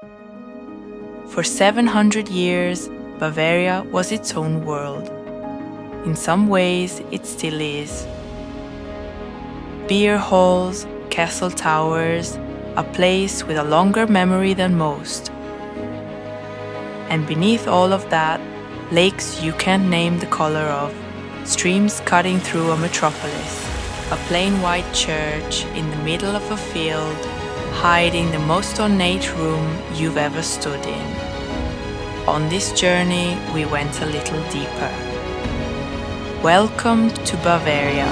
For 700 years, Bavaria was its own world. In some ways, it still is. Beer halls, castle towers, a place with a longer memory than most. And beneath all of that, lakes you can't name the color of, streams cutting through a metropolis, a plain white church in the middle of a field, hiding the most ornate room you've ever stood in. On this journey, we went a little deeper. Welcome to Bavaria.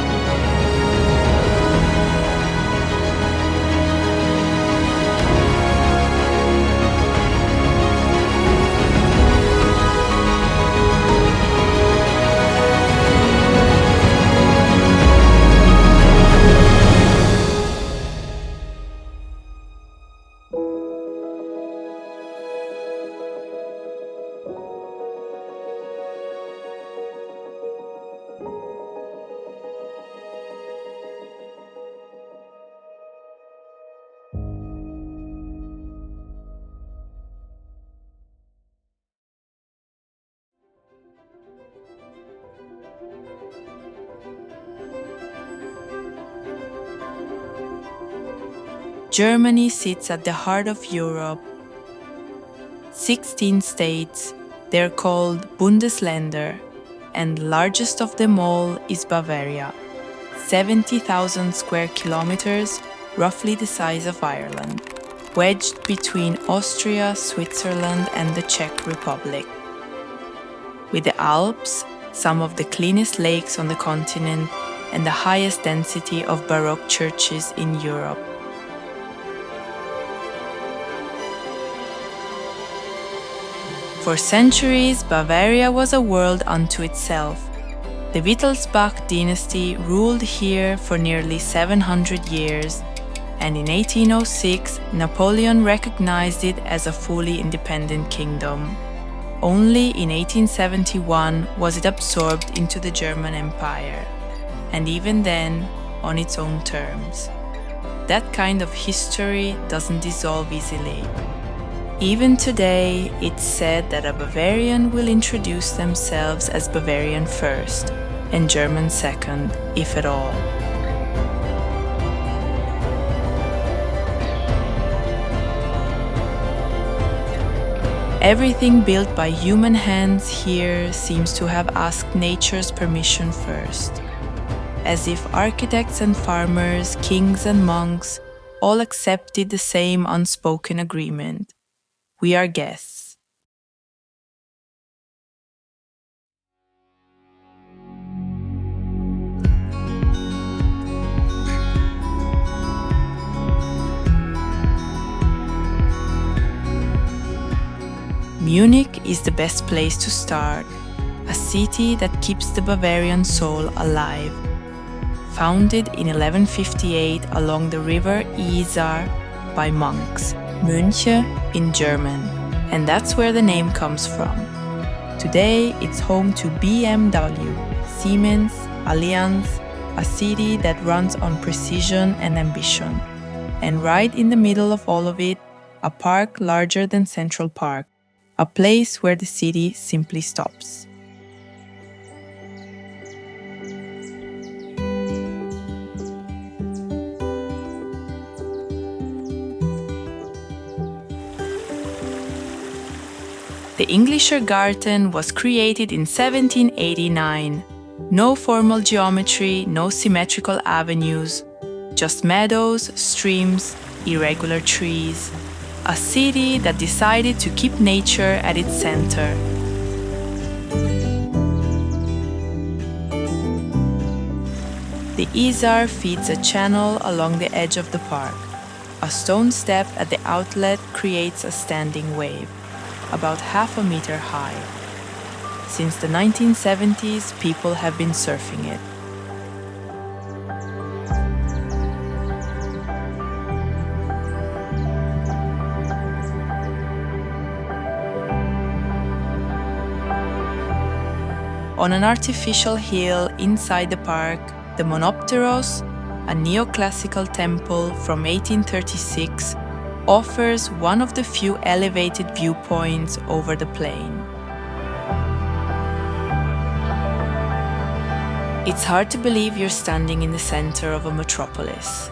Germany sits at the heart of Europe. 16 states, they're called Bundesländer, and largest of them all is Bavaria. 70,000 square kilometers, roughly the size of Ireland, wedged between Austria, Switzerland and the Czech Republic. With the Alps, some of the cleanest lakes on the continent and the highest density of Baroque churches in Europe. For centuries, Bavaria was a world unto itself. The Wittelsbach dynasty ruled here for nearly 700 years, and in 1806, Napoleon recognized it as a fully independent kingdom. Only in 1871 was it absorbed into the German Empire, and even then, on its own terms. That kind of history doesn't dissolve easily. Even today, it's said that a Bavarian will introduce themselves as Bavarian first, and German second, if at all. Everything built by human hands here seems to have asked nature's permission first, as if architects and farmers, kings and monks, all accepted the same unspoken agreement. We are guests. Munich is the best place to start, a city that keeps the Bavarian soul alive. Founded in 1158 along the river Isar by monks, Mönche in German, and that's where the name comes from. Today it's home to BMW, Siemens, Allianz, a city that runs on precision and ambition. And right in the middle of all of it, a park larger than Central Park, a place where the city simply stops. The Englischer Garten was created in 1789. No formal geometry, no symmetrical avenues, just meadows, streams, irregular trees. A city that decided to keep nature at its center. The Isar feeds a channel along the edge of the park. A stone step at the outlet creates a standing wave, about half a meter high. Since the 1970s, people have been surfing it. On an artificial hill inside the park, the Monopteros, a neoclassical temple from 1836, offers one of the few elevated viewpoints over the plain. It's hard to believe you're standing in the center of a metropolis.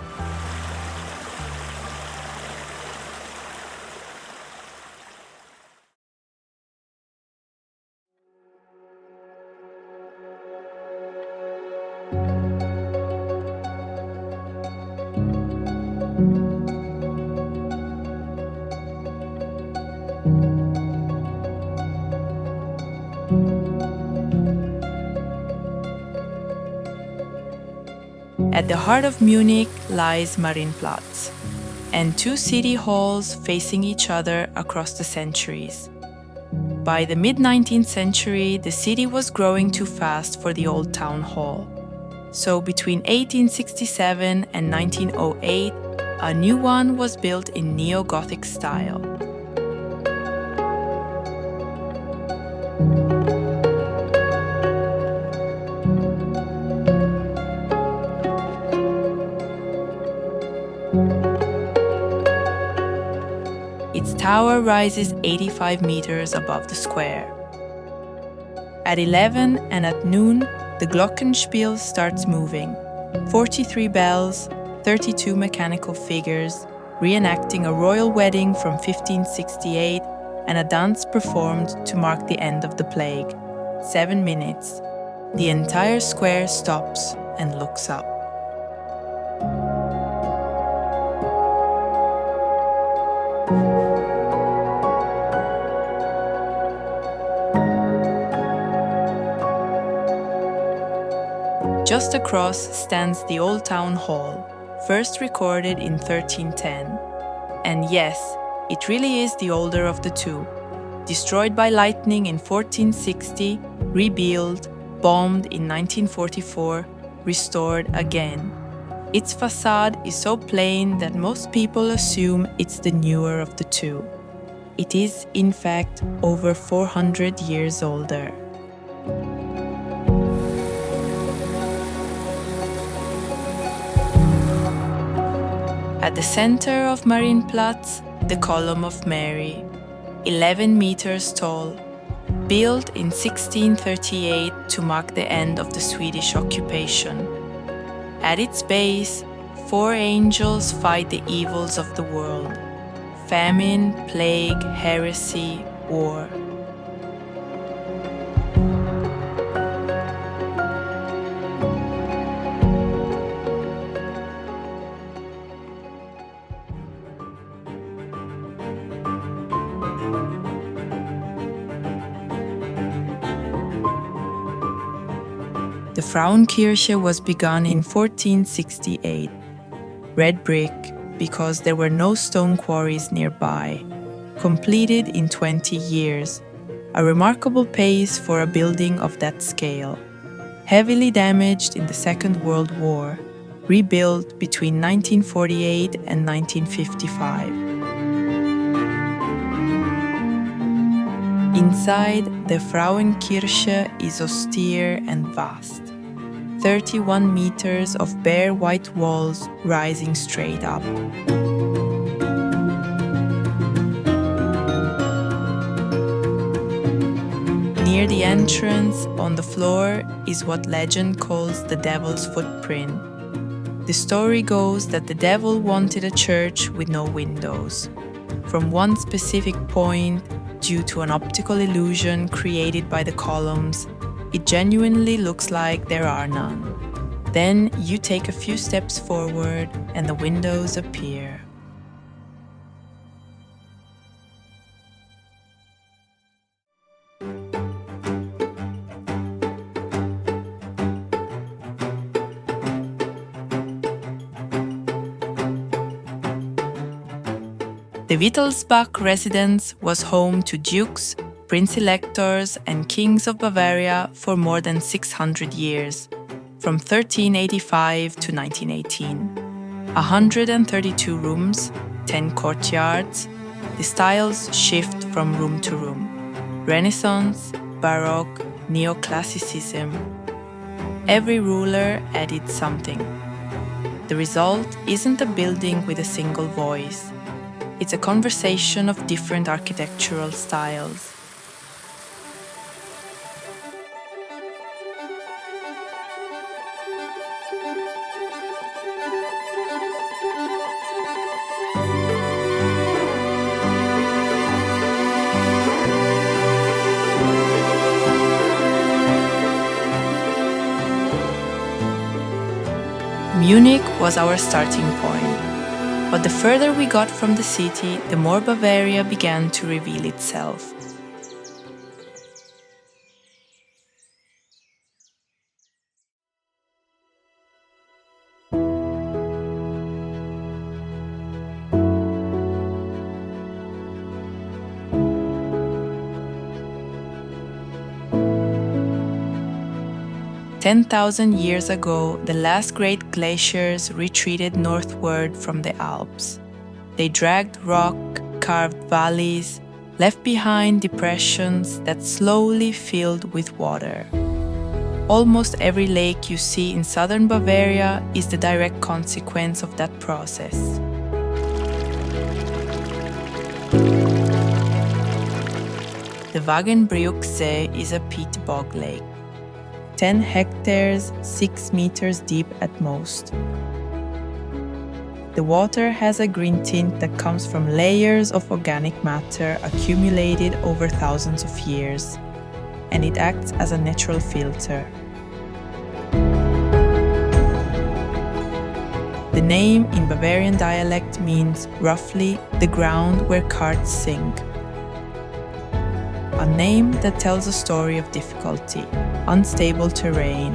At the heart of Munich lies Marienplatz, and two city halls facing each other across the centuries. By the mid-19th century, the city was growing too fast for the old town hall. So between 1867 and 1908, a new one was built in neo-Gothic style. Its tower rises 85 meters above the square. At 11 and at noon, the glockenspiel starts moving. 43 bells, 32 mechanical figures, reenacting a royal wedding from 1568 and a dance performed to mark the end of the plague. 7 minutes. The entire square stops and looks up. Just across stands the Old Town Hall, first recorded in 1310. And yes, it really is the older of the two. Destroyed by lightning in 1460, rebuilt, bombed in 1944, restored again. Its facade is so plain that most people assume it's the newer of the two. It is, in fact, over 400 years older. At the center of Marienplatz, the Column of Mary, 11 meters tall, built in 1638 to mark the end of the Swedish occupation. At its base, 4 angels fight the evils of the world: famine, plague, heresy, war. The Frauenkirche was begun in 1468. Red brick, because there were no stone quarries nearby. Completed in 20 years, a remarkable pace for a building of that scale. Heavily damaged in the Second World War, rebuilt between 1948 and 1955. Inside, the Frauenkirche is austere and vast. 31 meters of bare white walls rising straight up. Near the entrance, on the floor, is what legend calls the Devil's Footprint. The story goes that the devil wanted a church with no windows. From one specific point, due to an optical illusion created by the columns, it genuinely looks like there are none. Then you take a few steps forward and the windows appear. The Wittelsbach residence was home to dukes, prince-electors and kings of Bavaria for more than 600 years, from 1385 to 1918. 132 rooms, 10 courtyards. The styles shift from room to room. Renaissance, Baroque, Neoclassicism. Every ruler added something. The result isn't a building with a single voice. it's a conversation of different architectural styles. Munich was our starting point, but the further we got from the city, the more Bavaria began to reveal itself. Ten 10,000 years ago, the last great glaciers retreated northward from the Alps. They dragged rock, carved valleys, left behind depressions that slowly filled with water. Almost every lake you see in southern Bavaria is the direct consequence of that process. The Wagenbrüchsee is a peat bog lake. 10 hectares, 6 meters deep at most. The water has a green tint that comes from layers of organic matter accumulated over thousands of years, and it acts as a natural filter. The name in Bavarian dialect means roughly the ground where carts sink. A name that tells a story of difficulty, unstable terrain.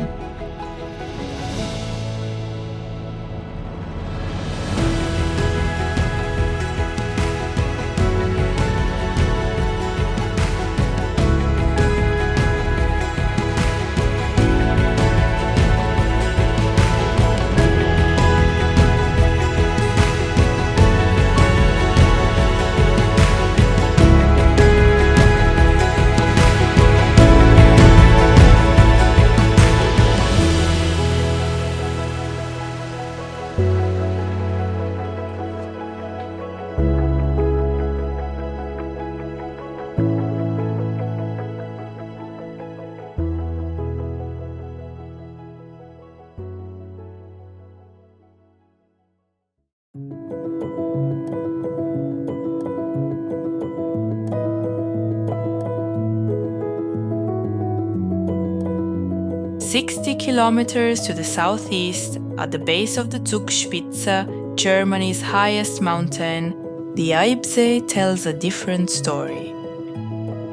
"60 kilometers to the southeast, at the base of the Zugspitze, Germany's highest mountain, the Eibsee tells a different story.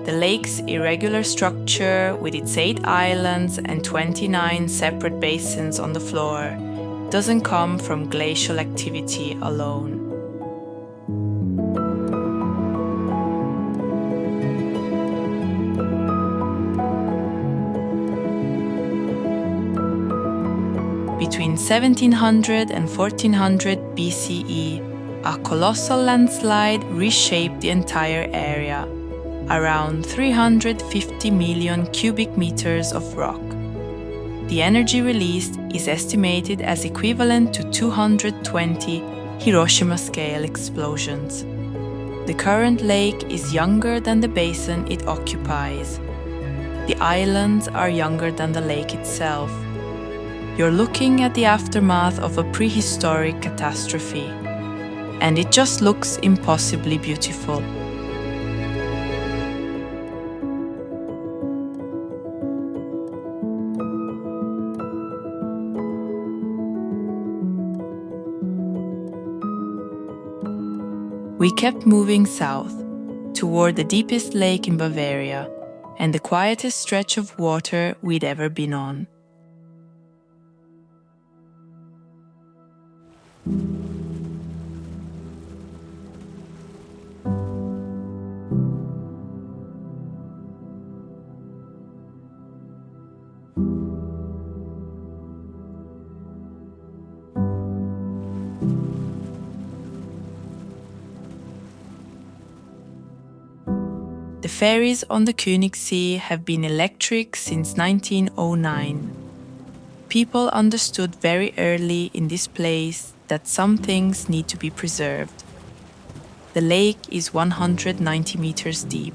The lake's irregular structure, with its 8 islands and 29 separate basins on the floor, doesn't come from glacial activity alone. Between 1700 and 1400 BCE, a colossal landslide reshaped the entire area, around 350 million cubic meters of rock. The energy released is estimated as equivalent to 220 Hiroshima-scale explosions. The current lake is younger than the basin it occupies. The islands are younger than the lake itself. You're looking at the aftermath of a prehistoric catastrophe, and it just looks impossibly beautiful. We kept moving south, toward the deepest lake in Bavaria, and the quietest stretch of water we'd ever been on. The ferries on the Königssee have been electric since 1909. People understood very early in this place that some things need to be preserved. The lake is 190 meters deep.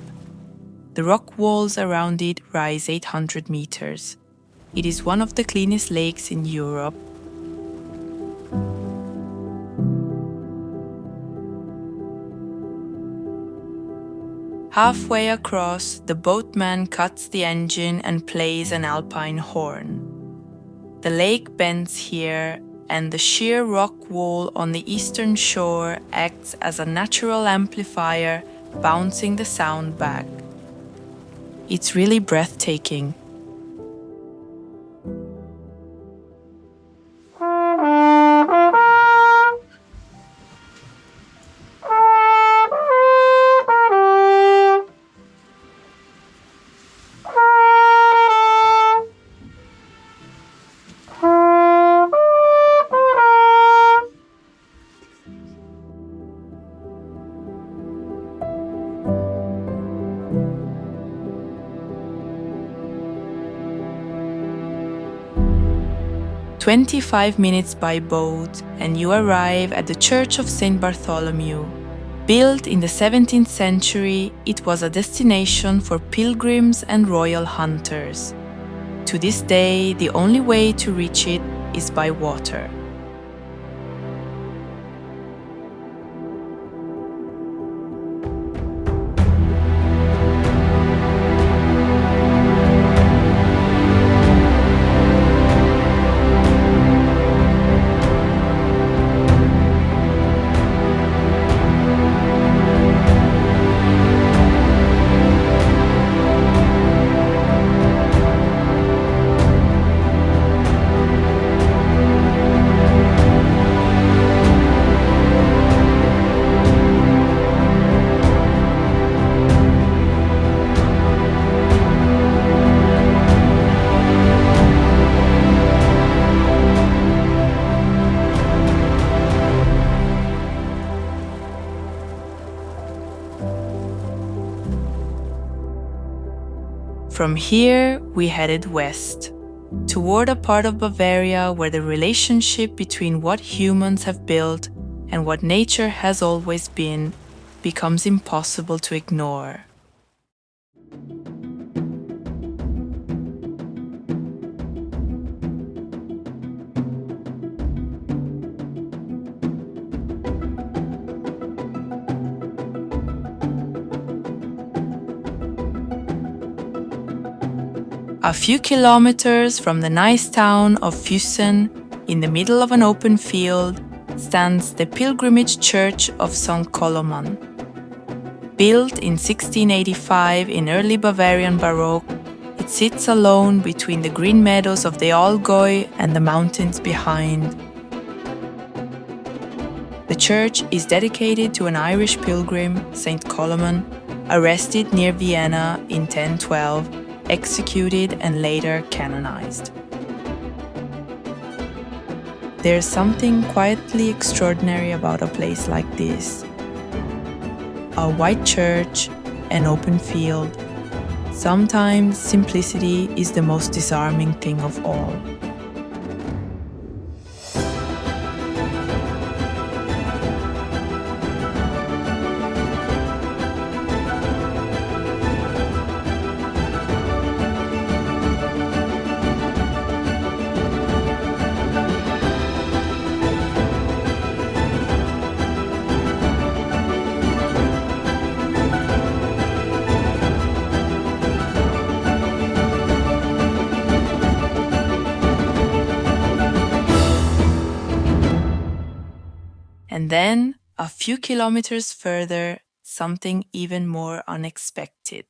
The rock walls around it rise 800 meters. It is one of the cleanest lakes in Europe. Halfway across, the boatman cuts the engine and plays an Alpine horn. The lake bends here, and the sheer rock wall on the eastern shore acts as a natural amplifier, bouncing the sound back. It's really breathtaking. "25 minutes by boat and you arrive at the Church of St. Bartholomew. Built in the 17th century, it was a destination for pilgrims and royal hunters. To this day, the only way to reach it is by water." From here, we headed west, toward a part of Bavaria where the relationship between what humans have built and what nature has always been becomes impossible to ignore. A few kilometers from the nice town of Füssen, in the middle of an open field, stands the pilgrimage church of St. Coloman. Built in 1685 in early Bavarian Baroque, it sits alone between the green meadows of the Allgäu and the mountains behind. The church is dedicated to an Irish pilgrim, St. Coloman, arrested near Vienna in 1012, executed and later canonized. There's something quietly extraordinary about a place like this. A white church, an open field. Sometimes simplicity is the most disarming thing of all. And then, a few kilometers further, something even more unexpected.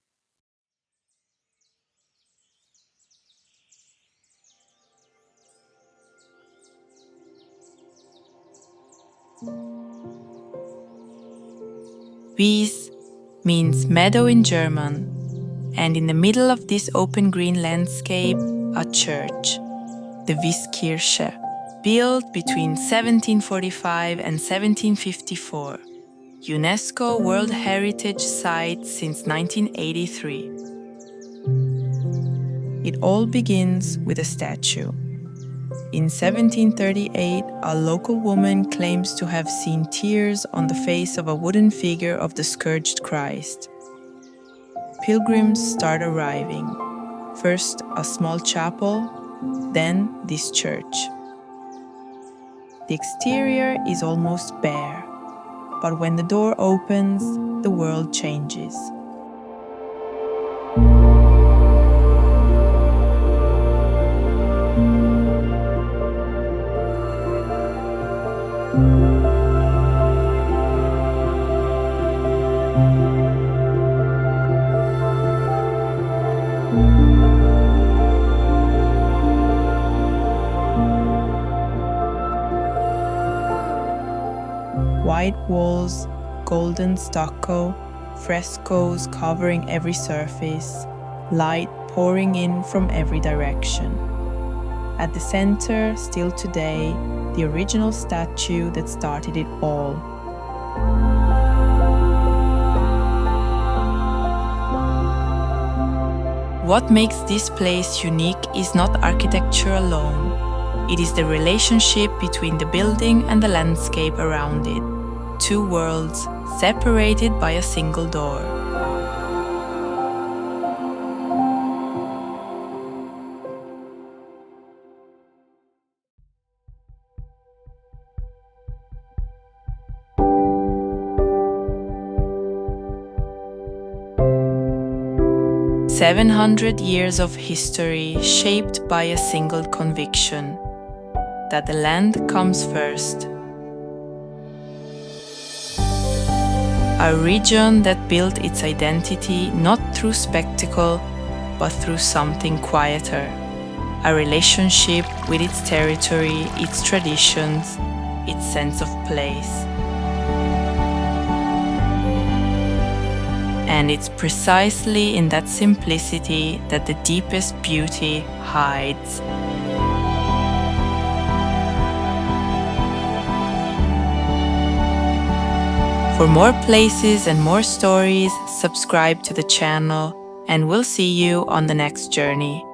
Wies means meadow in German, and in the middle of this open green landscape, a church, the Wieskirche, built between 1745 and 1754, UNESCO World Heritage Site since 1983. It all begins with a statue. In 1738, a local woman claims to have seen tears on the face of a wooden figure of the scourged Christ. Pilgrims start arriving. First a small chapel, then this church. The exterior is almost bare, but when the door opens, the world changes. White walls, golden stucco, frescoes covering every surface, light pouring in from every direction. At the center, still today, the original statue that started it all. What makes this place unique is not architecture alone. It is the relationship between the building and the landscape around it. Two worlds separated by a single door. "700 years of history shaped by a single conviction, that the land comes first. A region that built its identity not through spectacle, but through something quieter. A relationship with its territory, its traditions, its sense of place. And it's precisely in that simplicity that the deepest beauty hides." For more places and more stories, subscribe to the channel, and we'll see you on the next journey.